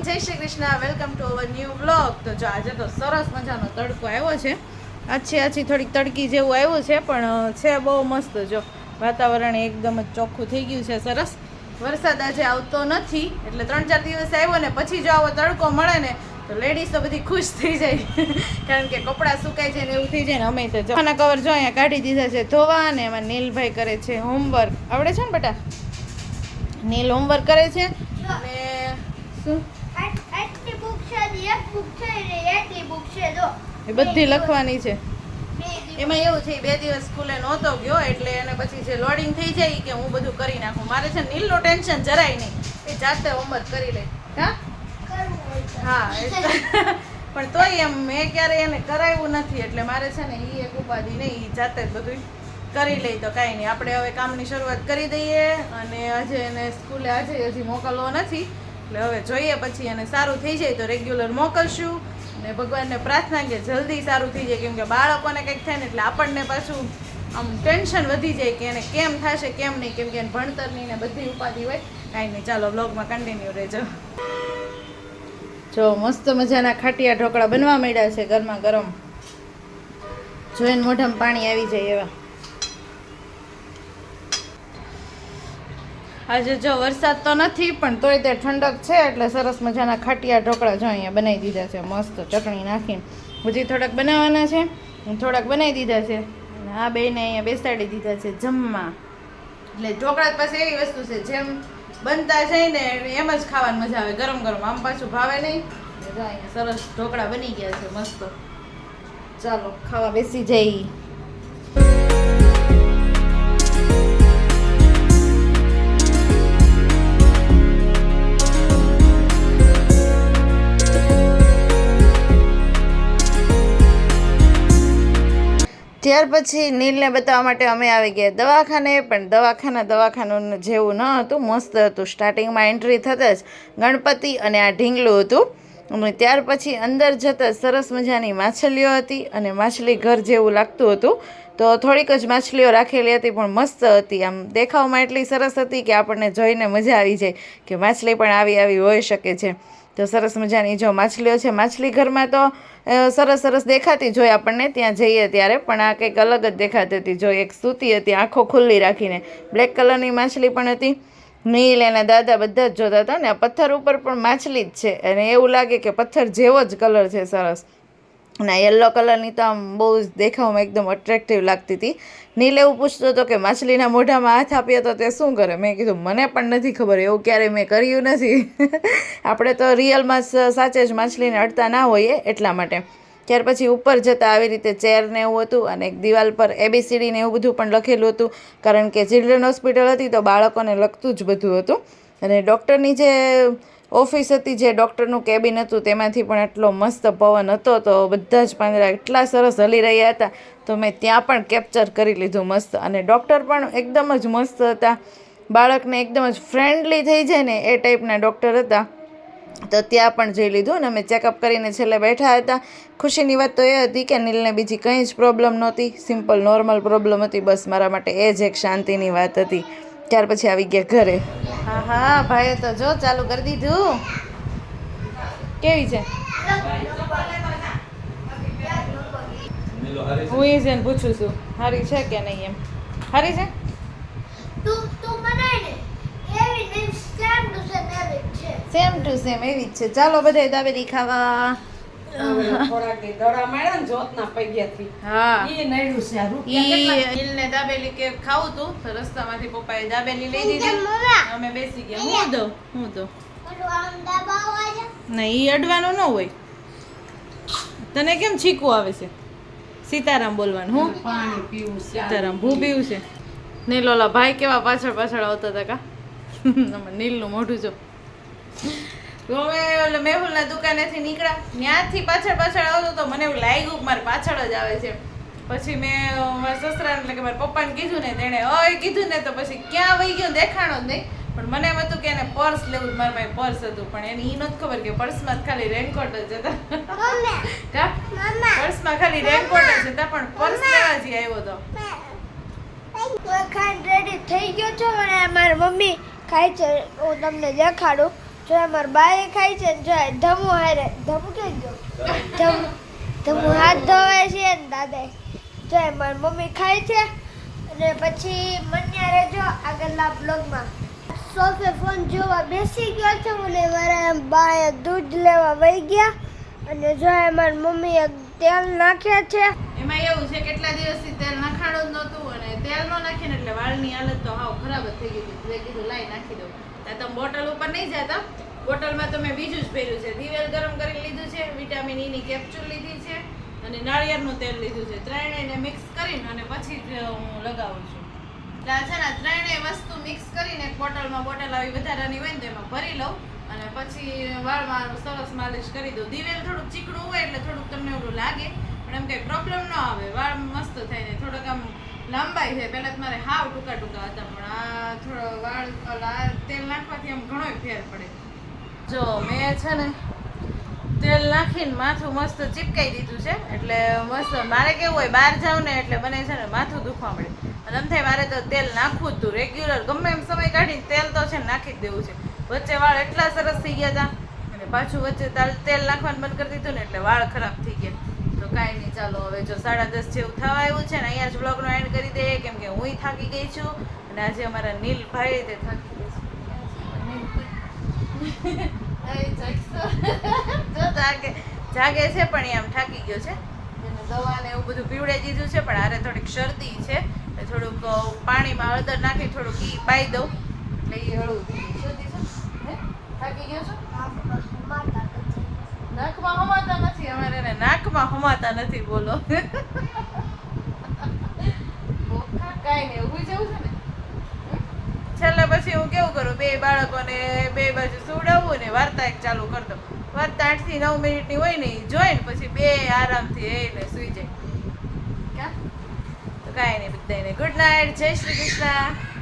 જય Shri Krishna, welcome to our new vlog. તો જો આજે તો સરસ મજાનો તડકો આવ્યો છે. આછી થોડીક તડકી જેવું આવ્યું છે, પણ છે બહુ મસ્ત. જો વાતાવરણ એકદમ જ ચોખ્ખું થઈ ગયું છે, સરસ. વરસાદ આજે આવતો નથી, એટલે 3-4 દિવસ આવ્યો ને પછી જો આવો તડકો મળે ને તો લેડીઝ તો બધી ખુશ થઈ જાય, કારણ કે કપડાં સુકાય છે ને એવું થઈ જાય ને. અમે તો જવાના કવર જો અહીંયા કાઢી દીધા છે ધોવા, ને એમાં નીલભાઈ કરે છે હોમવર્ક. આવડે છે ને બેટા? નીલ હોમવર્ક કરે છે. અને શું એ બધી લખવાની છે. એમાં એવું છે 2 દિવસ સ્કૂલે નહોતો ગયો, એટલે એને પછી જે લોડિંગ થઈ જાય કે હું બધું કરી નાખું. મારે છે નીલનું ટેન્શન જરાય નહીં, એ જાતે હોમવર્ક કરી લે. હા પણ તોય એમ મેં ક્યારે એને કરાવ્યું નથી, એટલે મારે છે ને એ એક ઉપાધિ નહીં, એ જાતે જ બધું કરી લે તો કાંઈ નહીં. આપણે હવે કામની શરૂઆત કરી દઈએ. અને આજે એને સ્કૂલે આજે હજી મોકલવો નથી, એટલે હવે જોઈએ પછી એને સારું થઈ જાય તો રેગ્યુલર મોકલશું. અને ભગવાનને પ્રાર્થના કે જલ્દી સારું થઈ જાય, કેમ કે બાળકોને કંઈક થાય ને એટલે આપણને પાછું આમ ટેન્શન વધી જાય કે એને કેમ થશે કેમ નહીં, કેમ કે એને ભણતરની ને બધી ઉપાધિ હોય. કાંઈ નહીં, ચાલો બ્લોગમાં કન્ટિન્યુ રહેજો. જો મસ્ત મજાના ખાટિયા ઢોકળા બનવા માંડ્યા છે ગરમા ગરમ. જોઈને મોઢામાં પાણી આવી જાય એવા. આજે જો વરસાદ તો નથી, પણ તોય તે ઠંડક છે, એટલે સરસ મજાના ખાટિયા ઢોકળા જો અહીંયા બનાવી દીધા છે મસ્ત ચટણી નાખીને. હજી થોડાક બનાવવાના છે, થોડાક બનાવી દીધા છે. અને આ બેને અહીંયા બેસાડી દીધા છે જમવા. એટલે ઢોકળા પાસે એવી વસ્તુ છે, જેમ બનતા જાય ને એમ જ ખાવાની મજા આવે, ગરમ ગરમ. આમ પાછું ભાવે નહીં. જો અહીંયા સરસ ઢોકળા બની ગયા છે મસ્ત. ચાલો ખાવા બેસી જઈ. ત્યાર પછી નીલને બતાવવા માટે અમે આવી ગયા દવાખાને, પણ દવાખાનું જેવું ન હતું, મસ્ત હતું. સ્ટાર્ટિંગમાં એન્ટ્રી થતાં જ ગણપતિ અને આ ઢીંગલું હતું. અને ત્યાર પછી અંદર જતાં સરસ મજાની માછલીઓ હતી, અને માછલી ઘર જેવું લાગતું હતું. તો થોડીક જ માછલીઓ રાખેલી હતી, પણ મસ્ત હતી. આમ દેખાવમાં એટલી સરસ હતી કે આપણને જોઈને મજા આવી જાય કે માછલી પણ આવી હોઈ શકે છે. તો સરસ મજાની જો માછલીઓ છે. માછલી ઘરમાં તો સરસ દેખાતી જોઈ આપણને ત્યાં જઈએ ત્યારે, પણ આ કંઈક અલગ જ દેખાતી હતી. જો એક સૂતી હતી આંખો ખુલ્લી રાખીને, બ્લેક કલરની માછલી પણ હતી. નીલ એના દાદા બધા જ જોતા હતા. ને આ પથ્થર ઉપર પણ માછલી જ છે, અને એવું લાગે કે પથ્થર જેવો જ કલર છે સરસ. અને યલો કલરની તો આમ બહુ જ દેખાવમાં એકદમ અટ્રેક્ટિવ લાગતી હતી. નીલ એવું પૂછતો હતો કે માછલીના મોઢામાં હાથ આપ્યો તો તે શું કરે? મેં કીધું મને પણ નથી ખબર, એવું ક્યારેય મેં કર્યું નથી. આપણે તો રિયલમાં સાચે જ માછલીને અડતા ના હોઈએ એટલા માટે. ત્યાર પછી ઉપર જતાં આવી રીતે ચેર ને એવું હતું, અને એક દિવાલ પર ABCD ને એવું બધું પણ લખેલું હતું, કારણ કે ચિલ્ડ્રન હોસ્પિટલ હતી તો બાળકોને લગતું જ બધું હતું. અને ડૉક્ટરની જે ઓફિસ હતી, જે ડૉક્ટરનું કેબિન હતું, તેમાંથી પણ એટલો મસ્ત પવન હતો. તો બધા જ પાંદડા એટલા સરસ હલી રહ્યા હતા, તો મેં ત્યાં પણ કેપ્ચર કરી લીધું મસ્ત. અને ડૉક્ટર પણ એકદમ જ મસ્ત હતા, બાળકને એકદમ જ ફ્રેન્ડલી થઈ જાય ને એ ટાઈપના ડૉક્ટર હતા. તો ત્યાં પણ જઈ લીધું, અને અમે ચેકઅપ કરીને છેલ્લે બેઠા હતા. ખુશીની વાત તો એ હતી કે નીલને બીજી કંઈ જ પ્રોબ્લેમ નહોતી, સિમ્પલ નોર્મલ પ્રોબ્લેમ હતી. બસ મારા માટે એ જ એક શાંતિની વાત હતી. ત્યાર પછી આવી ગયા ઘરે. હા ભાઈએ તો જો ચાલુ કરી દીધું. કેવી છે? હું એ જ એને પૂછું છું સારી છે કે નહીં એમ. સારી છે? સેમ ટુ સેમ એવી જ છે. ચાલો બધાય દાબેલી ખાવા. નીલને દાબેલી કે ખાવું તું, તો રસ્તામાંથી પપ્પાએ દાબેલી લઈ દીધી. અમે બેસી ગયા. હું દો નહીં, ઈ અડવાનું ન હોય. તને કેમ છીકવું આવે છે? સીતારામ બોલવાનું. હું પાણી પીવું, સીતારામ ભૂ પીવું છે. નીલ ઓલા ભાઈ કેવા પાછળ આવતા હતા કા? નીલનું મોઢું જો. હવે મેહુલના દુકાનેથી નીકળ્યા, ત્યાંથી પાછળ આવતો તો મને એવું લાગ્યું કે મારે પાછળ જ આવે છે. પછી મેં મારા સસરાને એટલે કે મારા પપ્પાને કીધું ને, તેણે કીધું ને, તો પછી ક્યાં વહી ગયો દેખાણો જ નહીં. પણ મને એમ હતું કે એને પર્સ લેવું, મારા પાસે પર્સ હતું, પણ એને એ નથી ખબર કે પર્સમાં ખાલી રેનકોટ જ હતા. પર્સમાં ખાલી રેનકોટ જ હતા, પણ પર્સ લેવા જ આવ્યો હતો. ખાંડ રેડી થઈ ગયો છો, અને મારી મમ્મી ખાય છે. હું તમને દેખાડું. જો અમાર બાએ ખાઈ છે ને જો ધમુ હારે ધમુ કે ગયો ધમુ હાથ ધોવે છે ને દાદા જો મારી મમ્મી ખાય છે અને પછી મન્યા રહેજો આગળના બ્લોગમાં સોફે ફોન જોવા બેસી ગયો છે અને મારા બાએ દૂધ લેવા વહી ગયા અને જો મારી મમ્મીએ તેલ નાખ્યા છે એમાં એવું છે કેટલા દિવસથી તેલ નાખાણું જ નહોતું અને તેલ ન નાખીને એટલે વાળની હાલત તો હાવ ખરાબ જ થઈ ગઈ હતી મેં કીધું લાઈ નાખી દઉં ત્યાં તમે બોટલ ઉપર નહીં જતા બોટલમાં તો મેં બીજું જ ભર્યું છે દિવેલ ગરમ કરી લીધું છે વિટામિન ઈ ની કેપ્સ્યુલ લીધી છે અને નાળિયેરનું તેલ લીધું છે ત્રણેયને મિક્સ કરીને અને પછી જ હું લગાવું છું એટલે આ છે ને ત્રણેય વસ્તુ મિક્સ કરીને એક બોટલ આવી વધારાની હોય ને તો એમાં ભરી લઉં અને પછી વાળમાં સરસ માલિશ કરી દઉં દિવેલ થોડુંક ચીકણું હોય એટલે થોડુંક તમને એવું લાગે પણ એમ કંઈ પ્રોબ્લેમ ન આવે વાળ મસ્ત થાય ને થોડોક આમ લાંબાઈ છે પહેલાં તો મારે હાવ ટૂંકા ટૂંકા હતા પણ આ થોડો વાળ તેલ નાખવાથી આમ ઘણો ફેર પડે જો મેં છે ને તેલ નાખીને માથું મસ્ત ચીપકાઈ દીધું છે એટલે મસ્ત મારે કેવું હોય બહાર જાઉં ને એટલે મને છે ને માથું દુખવા મળે અને એમ થાય મારે તો તેલ નાખવું જ હતું રેગ્યુલર ગમે એમ સમય કાઢીને તેલ તો છે ને નાખી જ દેવું છે વચ્ચે વાળ એટલા સરસ થઈ ગયા હતા અને પાછું વચ્ચે તેલ નાખવાનું બંધ કરી દીધું ને એટલે વાળ ખરાબ થઈ ગયા તો કાંઈ નહીં ચાલો હવે જો 10:30 જેવું થવા આવ્યું છે ને અહીંયા જ બ્લોગનો એન્ડ કરી દઈએ કેમ કે હું થાકી ગઈ છું અને આજે અમારા નીલભાઈ તે થાકી ગઈ છે જાગે છે પણ એ આમ થાકી ગયો છે એને દવા ને એવું બધું પીવડાવી દીધું છે પણ આરે થોડીક શરદી છે એટલે થોડુંક પાણીમાં હળદર નાખી થોડુંક ઈ પાઈ દઉં એટલે એ હળવું શરદી છે થાકી ગયો છો નાકમાં હમાતા નથી અમારે એને નાકમાં હમાતા નથી બોલો કાંઈ નહીં ઊભી જવું છે ને છેલ્લે પછી હું કેવું કરું બે બાળકોને બે બાજુ સુવડાવવું ને વાર્તા એક ચાલુ કરી દઉં વાર્તા 8 થી 9 મિનિટની હોય ને જોઈને પછી બે આરામથી એને સુઈ જાય તો કાંઈ નહીં બધાને ગુડ નાઇટ જય શ્રી કૃષ્ણ